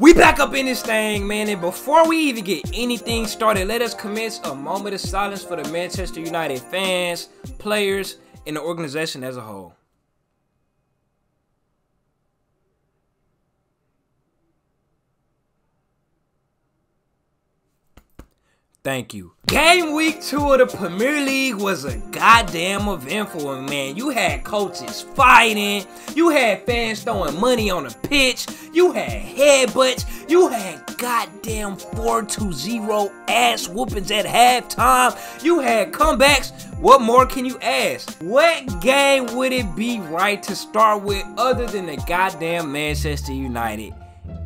We back up in this thing, man, and before we even get anything started, let us commence a moment of silence for the Manchester United fans, players, and the organization as a whole. Thank you. Game week 2 of the Premier League was a goddamn eventful one, man. You had coaches fighting, you had fans throwing money on the pitch, you had headbutts, you had goddamn 4-0 ass whoopings at halftime, you had comebacks. What more can you ask? What game would it be right to start with other than the goddamn Manchester United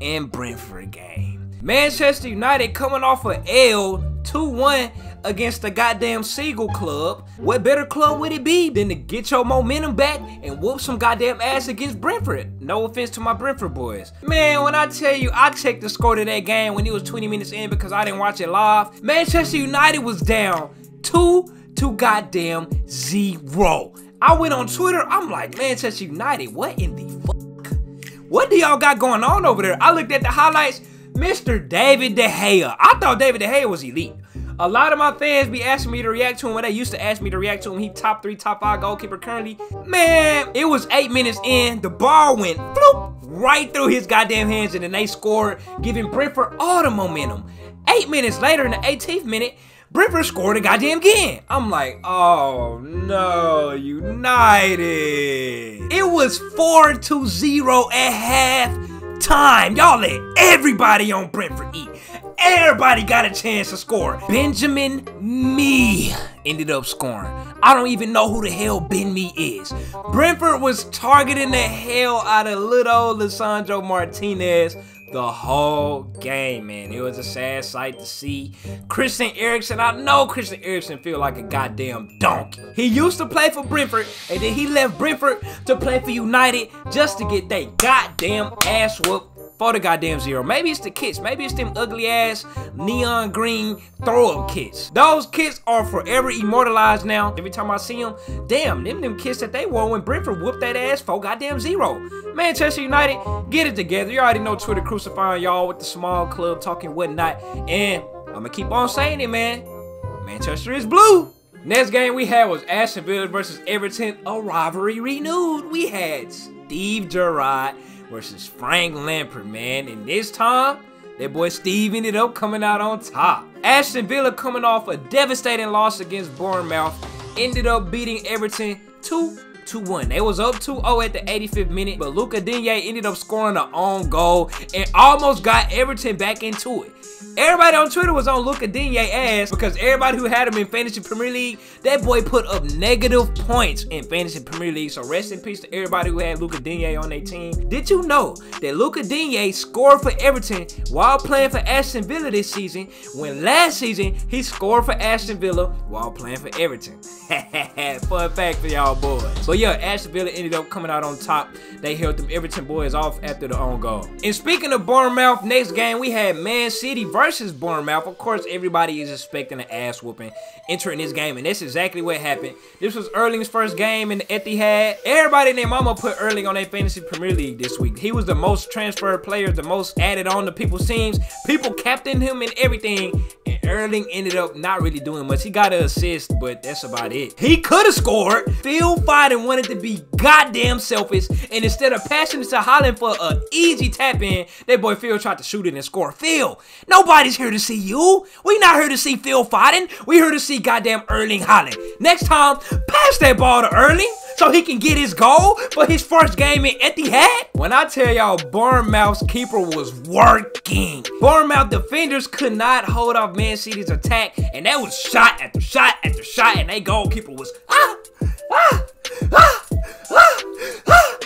and Brentford game? Manchester United coming off a L 2-1 against the goddamn Seagull Club. What better club would it be than to get your momentum back and whoop some goddamn ass against Brentford? No offense to my Brentford boys. Man, when I tell you, I checked the score to that game when it was 20 minutes in because I didn't watch it live. Manchester United was down 2-0 goddamn 0. I went on Twitter, I'm like, Manchester United, what in the fuck? What do y'all got going on over there? I looked at the highlights. Mr. David De Gea. I thought David De Gea was elite. A lot of my fans be asking me to react to him when they used to ask me to react to him. He top 3, top 5 goalkeeper currently. Man, it was 8 minutes in. The ball went floop right through his goddamn hands and then they scored, giving Brentford all the momentum. 8 minutes later in the 18th minute, Brentford scored a goddamn again. I'm like, oh no, United. It was 4-0 at half time. Y'all let everybody on Brentford eat. Everybody got a chance to score. Benjamin Mee ended up scoring. I don't even know who the hell Ben Mee is. Brentford was targeting the hell out of little Lisandro Martinez the whole game, man. It was a sad sight to see. Christian Eriksen, I know Christian Eriksen feel like a goddamn donkey. He used to play for Brentford, and then he left Brentford to play for United just to get that goddamn ass whoop for the goddamn 0. Maybe it's the kits. Maybe it's them ugly ass neon green throw-up kits. Those kits are forever immortalized now. Every time I see them, damn, them kits that they wore when Brentford whooped that ass for goddamn 0. Manchester United, get it together. You already know Twitter crucifying y'all with the small club talking whatnot. And I'm gonna keep on saying it, man. Manchester is blue. Next game we had was Aston Villa versus Everton, a rivalry renewed. We had Steve Gerrard versus Frank Lampard, man. And this time, that boy Steve ended up coming out on top. Aston Villa coming off a devastating loss against Bournemouth, ended up beating Everton 2-1. They was up 2-0 at the 85th minute, but Luca Digne ended up scoring an own goal and almost got Everton back into it. Everybody on Twitter was on Luca Digne ass because everybody who had him in Fantasy Premier League, that boy put up negative points in Fantasy Premier League. So rest in peace to everybody who had Luca Digne on their team. Did you know that Luca Digne scored for Everton while playing for Aston Villa this season, when last season he scored for Aston Villa while playing for Everton? Fun fact for y'all boys. But yeah, Aston Villa ended up coming out on top. They held them Everton boys off after the own goal. And speaking of Bournemouth, next game we had Man City versus Bournemouth. Of course, everybody is expecting an ass whooping entering this game, and that's exactly what happened. This was Erling's first game in the Etihad. Everybody and their mama put Erling on their Fantasy Premier League this week. He was the most transferred player, the most added on to people's teams. People captained him and everything, and Erling ended up not really doing much. He got an assist, but that's about it. He could have scored. Phil Foden wanted to be goddamn selfish, and instead of passing it to Haaland for an easy tap in, that boy Phil tried to shoot it and score. Phil, nobody's here to see you. We not here to see Phil Foden. We here to see goddamn Erling Haaland. Next time, pass that ball to Erling so he can get his goal for his first game in Etihad. When I tell y'all, Bournemouth's keeper was working. Bournemouth defenders could not hold off Man City's attack, and that was shot after shot after shot, and their goalkeeper was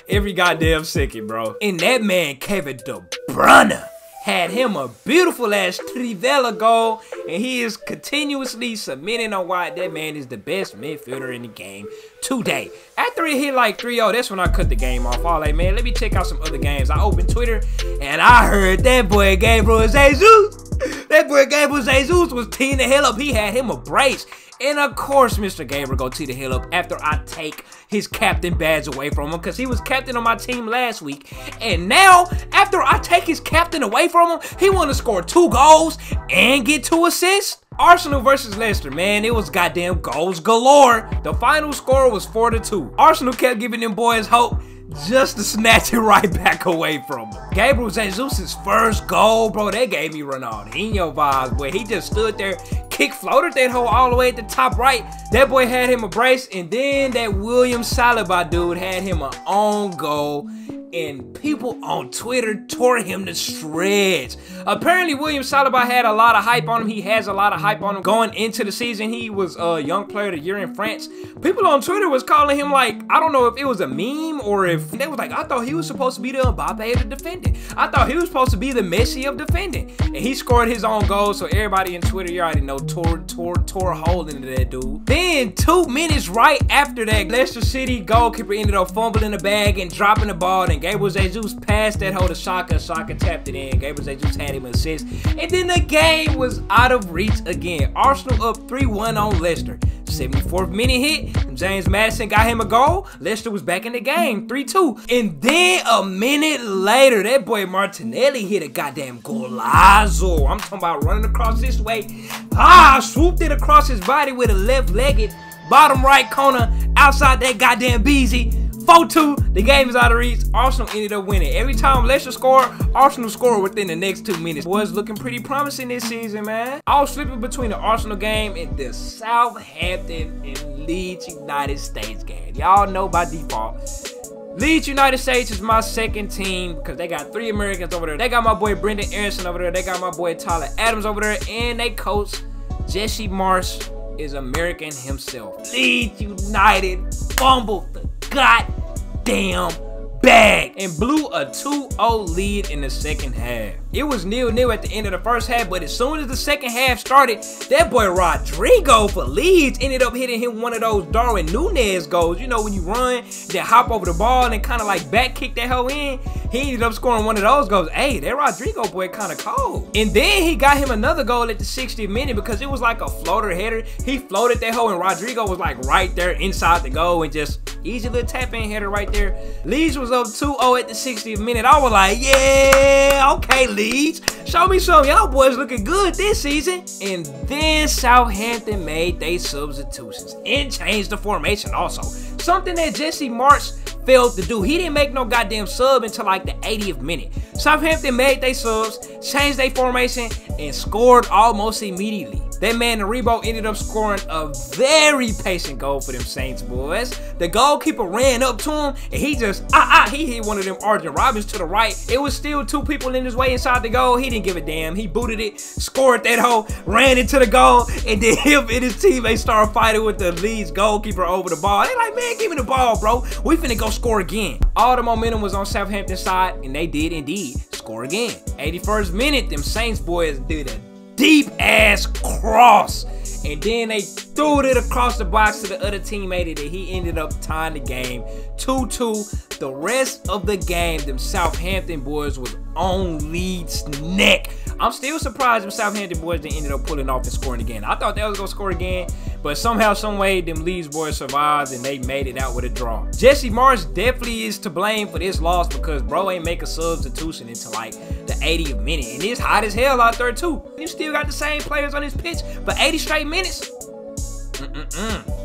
every goddamn second, bro. And that man, Kevin De Bruyne, had him a beautiful ass Trivela goal, and he is continuously submitting on why that man is the best midfielder in the game today. After it hit like 3-0, that's when I cut the game off. I was like, man, let me check out some other games. I opened Twitter, and I heard that boy Gabriel Jesus That boy Gabriel Jesus was teeing the hell up. He had him a brace. And of course, Mr. Gabriel go tee the hell up after I take his captain badge away from him because he was captain on my team last week. And now, after I take his captain away from him, he want to score 2 goals and get 2 assists? Arsenal versus Leicester, man, it was goddamn goals galore. The final score was 4-2. Arsenal kept giving them boys hope just to snatch it right back away from him. Gabriel Jesus' first goal, bro, that gave me Ronaldinho vibes, boy. He just stood there, kick floated that hole all the way at the top right. That boy had him a brace, and then that William Saliba dude had him an own goal. And people on Twitter tore him to shreds. Apparently, William Saliba had a lot of hype on him. He has a lot of hype on him going into the season. He was a young player of the year in France. People on Twitter was calling him like, I don't know if it was a meme or if they was like, I thought he was supposed to be the Mbappe of the defending. I thought he was supposed to be the Messi of defending. And he scored his own goal, so everybody in Twitter, you already know, tore a hole into that dude. Then 2 minutes right after that, Leicester City goalkeeper ended up fumbling the bag and dropping the ball. And Gabriel Jesus passed that hole to Xhaka. Xhaka tapped it in. Gabriel Jesus had him assist. And then the game was out of reach again. Arsenal up 3-1 on Leicester. 74th minute hit. James Maddison got him a goal. Leicester was back in the game. 3-2. And then a minute later, that boy Martinelli hit a goddamn golazo. I'm talking about running across this way. Swooped it across his body with a left-legged bottom right corner outside that goddamn Beezy. 4-2, the game is out of reach. Arsenal ended up winning. Every time Leicester scored, Arsenal scored within the next 2 minutes. Was looking pretty promising this season, man. I was flipping between the Arsenal game and the Southampton and Leeds United States game. Y'all know by default, Leeds United States is my second team because they got 3 Americans over there. They got my boy Brendan Aronson over there. They got my boy Tyler Adams over there. And they coach Jesse Marsh is American himself. Leeds United fumbled the goddamn bag and blew a 2-0 lead in the second half. It was 0-0 at the end of the first half, but as soon as the second half started, that boy Rodrigo for Leeds ended up hitting him one of those Darwin Núñez goals. You know, when you run, then hop over the ball and kind of like back kick that hoe in. He ended up scoring one of those goals. Hey, that Rodrigo boy kind of cold. And then he got him another goal at the 60th minute because it was like a floater header. He floated that hoe and Rodrigo was like right there inside the goal and just easy little tap-in header right there. Leeds was up 2-0 at the 60th minute. I was like, yeah, okay, Leeds. Show me some. Y'all boys looking good this season. And then Southampton made their substitutions and changed the formation also. Something that Jesse Marsh failed to do. He didn't make no goddamn sub until like the 80th minute. Southampton made their subs, changed their formation, and scored almost immediately. That man, Rebo, ended up scoring a very patient goal for them Saints boys. The goalkeeper ran up to him, and he just, he hit one of them Arjen Robbins to the right. It was still 2 people in his way inside the goal. He didn't give a damn. He booted it, scored that hole, ran into the goal, and then him and his teammates started fighting with the Leeds goalkeeper over the ball. They like, man, give me the ball, bro. We finna go score again. All the momentum was on Southampton's side, and they did indeed score again. 81st minute, them Saints boys did a deep ass cross, and then they threw it across the box to the other teammate, and he ended up tying the game 2-2. The rest of the game, them Southampton boys was on Leeds' neck. I'm still surprised them Southampton boys didn't end up pulling off and scoring again. I thought they was gonna score again, but somehow, some way, them Leeds boys survived and they made it out with a draw. Jesse Marsh definitely is to blame for this loss because bro ain't make a substitution until like the 80th minute, and it's hot as hell out there too. You still got the same players on this pitch for 80 straight minutes.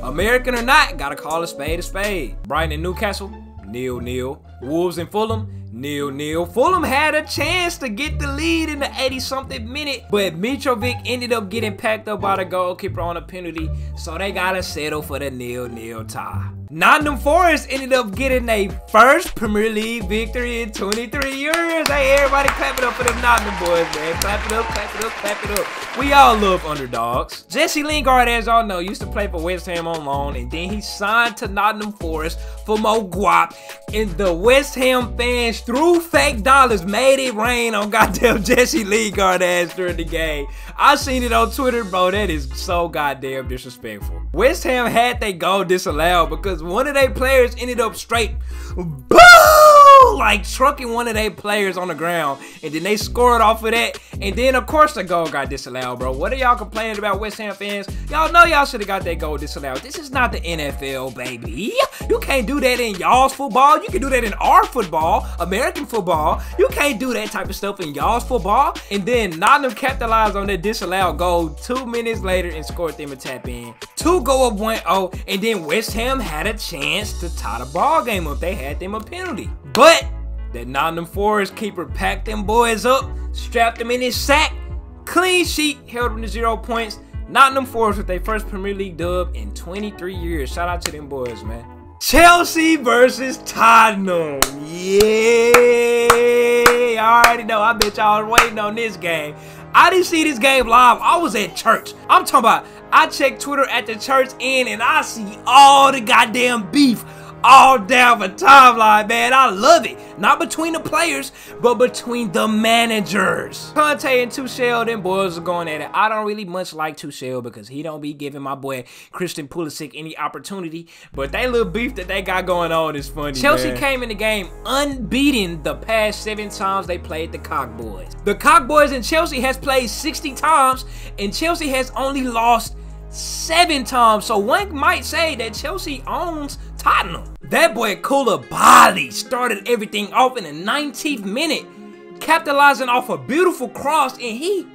American or not, gotta call a spade a spade. Brighton and Newcastle, 0-0. Wolves and Fulham, 0-0. Fulham had a chance to get the lead in the 80-something minute, but Mitrovic ended up getting packed up by the goalkeeper on a penalty, so they gotta settle for the 0-0 tie. Nottingham Forest ended up getting their first Premier League victory in 23 years. Hey, everybody clap it up for them Nottingham boys, man. Clap it up, clap it up, clap it up. We all love underdogs. Jesse Lingard, as y'all know, used to play for West Ham on loan, and then he signed to Nottingham Forest for more guap, and the West Ham fans, through fake dollars, made it rain on goddamn Jesse Lingard ass during the game. I seen it on Twitter, bro. That is so goddamn disrespectful. West Ham had their goal disallowed because one of their players ended up straight boom like trucking one of their players on the ground, and then they scored off of that, and then of course the goal got disallowed, bro. What are y'all complaining about, West Ham fans? Y'all know y'all should have got that goal disallowed. This is not the NFL, baby. You can't do that in y'all's football. You can do that in our football, American football. You can't do that type of stuff in y'all's football. And then Nottingham capitalized on that disallowed goal 2 minutes later and scored them a tap in to go up 1-0, and then West Ham had a chance to tie the ball game up. They had them a penalty, but that Nottingham Forest keeper packed them boys up, strapped them in his sack, clean sheet, held them to 0 points. Nottingham Forest with their first Premier League dub in 23 years. Shout out to them boys, man. Chelsea versus Tottenham. Yeah, I already know. I bet y'all was waiting on this game. I didn't see this game live. I was at church. I'm talking about, I checked Twitter at the church end and I see all the goddamn beef all down the timeline, man. I love it. Not between the players, but between the managers. Conte and Tuchel, them boys are going at it. I don't really much like Tuchel because he don't be giving my boy Christian Pulisic any opportunity. But that little beef that they got going on is funny, Chelsea man. Came in the game unbeaten the past 7 times they played the Cock Boys. The Cock Boys in Chelsea has played 60 times, and Chelsea has only lost 7 times. So one might say that Chelsea owns Tottenham. That boy Koulibaly started everything off in the 19th minute, capitalizing off a beautiful cross, and he,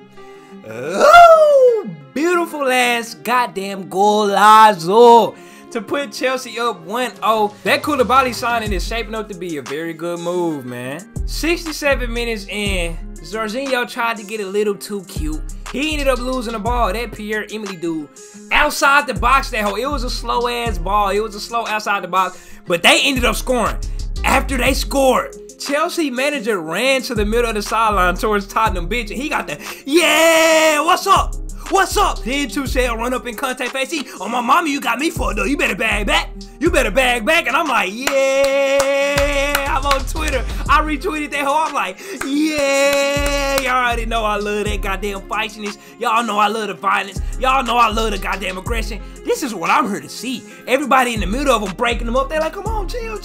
beautiful ass goddamn golazo to put Chelsea up 1-0. That Koulibaly signing is shaping up to be a very good move, man. 67 minutes in, Jorginho tried to get a little too cute. He ended up losing the ball. That Pierre-Emerick dude outside the box, that hole. It was a slow ass ball. It was a slow outside the box, but they ended up scoring. After they scored, Chelsea manager ran to the middle of the sideline towards Tottenham bench, and he got the, yeah, what's up? What's up? Then Tuchel run up in Conte face. He, oh my mama, you got me for though. You better bag back. You better bag back. And I'm like, yeah. I'm on Twitter. I retweeted that hoe. I'm like, yeah. Y'all already know I love that goddamn feistiness. Y'all know I love the violence. Y'all know I love the goddamn aggression. This is what I'm here to see. Everybody in the middle of them breaking them up. They're like, come on, chill,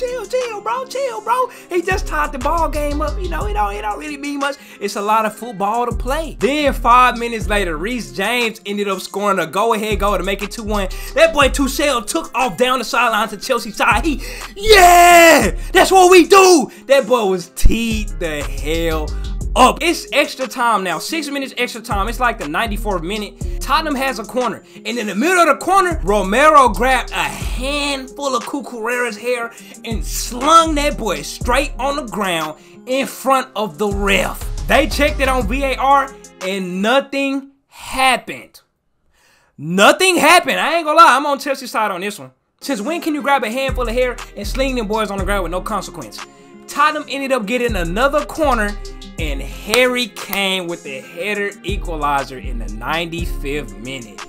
bro. Chill, bro. He just tied the ball game up. You know, it don't really mean much. It's a lot of football to play. Then 5 minutes later, Reece James ended up scoring a go-ahead goal to make it 2-1. That boy Tuchel took off down the sideline to Chelsea's side. He, yeah, that's what we do. That boy was teed the hell up. It's extra time now. 6 minutes extra time. It's like the 94th minute. Tottenham has a corner, and in the middle of the corner, Romero grabbed a handful of Cucurella's hair and slung that boy straight on the ground in front of the ref. They checked it on VAR, and nothing happened. Nothing happened. I ain't gonna lie. I'm on Chelsea's side on this one. Since when can you grab a handful of hair and sling them boys on the ground with no consequence? Tottenham ended up getting another corner, and Harry Kane with the header equalizer in the 95th minute.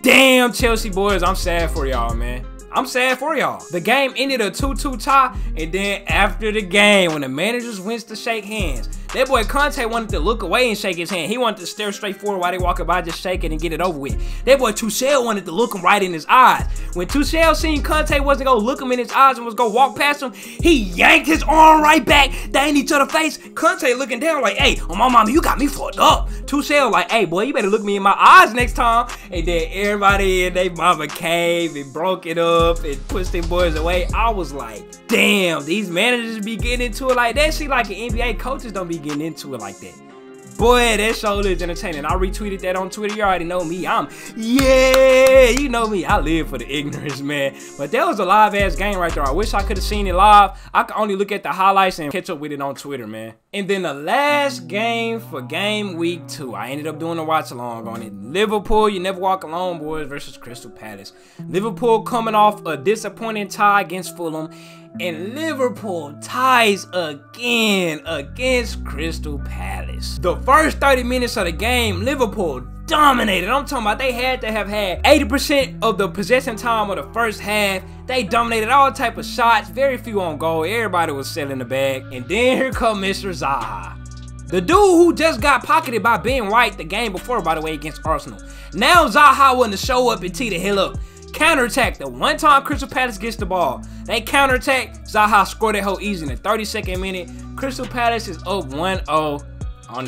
Damn, Chelsea boys, I'm sad for y'all, man. I'm sad for y'all. The game ended a 2-2 tie, and then after the game, when the managers went to shake hands, that boy Conte wanted to look away and shake his hand. He wanted to stare straight forward while they walking by, just shake it and get it over with. That boy Tuchel wanted to look him right in his eyes. When Tuchel seen Conte wasn't gonna look him in his eyes and was gonna walk past him, he yanked his arm right back. They in each other's face. Conte looking down like, hey, oh my mama, you got me fucked up. Tuchel like, hey boy, you better look me in my eyes next time. And then everybody in they mama came and broke it up and pushed them boys away. I was like, damn, these managers be getting into it like that. See, like an NBA coaches don't be getting into it like that. Boy, that show is entertaining. I retweeted that on Twitter. You already know me. Yeah, you know me. I live for the ignorance, man. But that was a live-ass game right there. I wish I could have seen it live. I could only look at the highlights and catch up with it on Twitter, man. And then the last game for game week 2, I ended up doing a watch-along on it. Liverpool, you never walk alone, boys, versus Crystal Palace. Liverpool coming off a disappointing tie against Fulham, and Liverpool ties again against Crystal Palace. The first 30 minutes of the game, Liverpool dominated. I'm talking about they had to have had 80% of the possession time of the first half. They dominated all type of shots, very few on goal. Everybody was selling the bag. And then here come Mr. Zaha. The dude who just got pocketed by Ben White the game before, by the way, against Arsenal. Now Zaha wanting to show up and tee the hell up. Counterattack. The one time Crystal Palace gets the ball, they counterattack. Zaha scored that whole easy in the 32nd minute. Crystal Palace is up 1-0.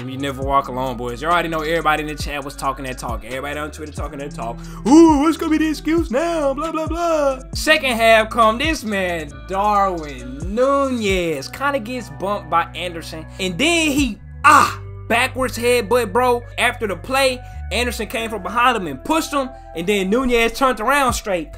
You never walk alone, boys. You already know everybody in the chat was talking that talk. Everybody on Twitter talking that talk. Ooh, what's gonna be the excuse now? Blah, blah, blah. Second half come this man, Darwin Nunez, kind of gets bumped by Anderson. And then he, backwards headbutt, bro. After the play, Anderson came from behind him and pushed him. And then Nunez turned around straight.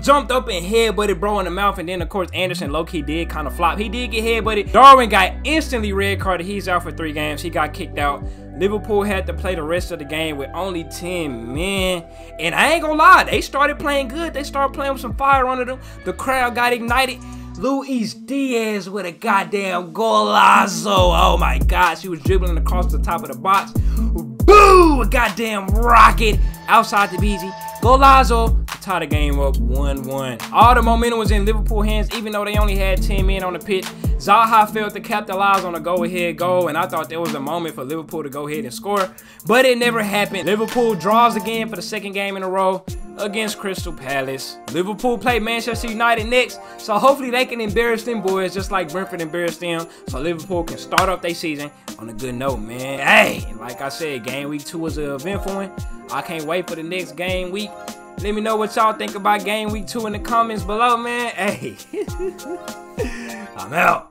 Jumped up and headbutted bro in the mouth. And then, of course, Anderson low-key did kind of flop. He did get headbutted. Darwin got instantly red carded. He's out for 3 games. He got kicked out. Liverpool had to play the rest of the game with only 10 men. And I ain't gonna lie, they started playing good. They started playing with some fire under them. The crowd got ignited. Luis Diaz with a goddamn golazo. Oh my gosh, he was dribbling across the top of the box. Boo! A goddamn rocket outside the BG. Golazo to tie the game up 1-1. All the momentum was in Liverpool hands, even though they only had 10 men on the pitch. Zaha failed to capitalize on a go-ahead goal, and I thought there was a moment for Liverpool to go ahead and score, but it never happened. Liverpool draws again for the 2nd game in a row against Crystal Palace. Liverpool play Manchester United next, so hopefully they can embarrass them boys just like Brentford embarrassed them, so Liverpool can start up their season on a good note, man. Hey, like I said, game week 2 was an eventful one. I can't wait for the next game week. Let me know what y'all think about game week 2 in the comments below, man. Hey, I'm out.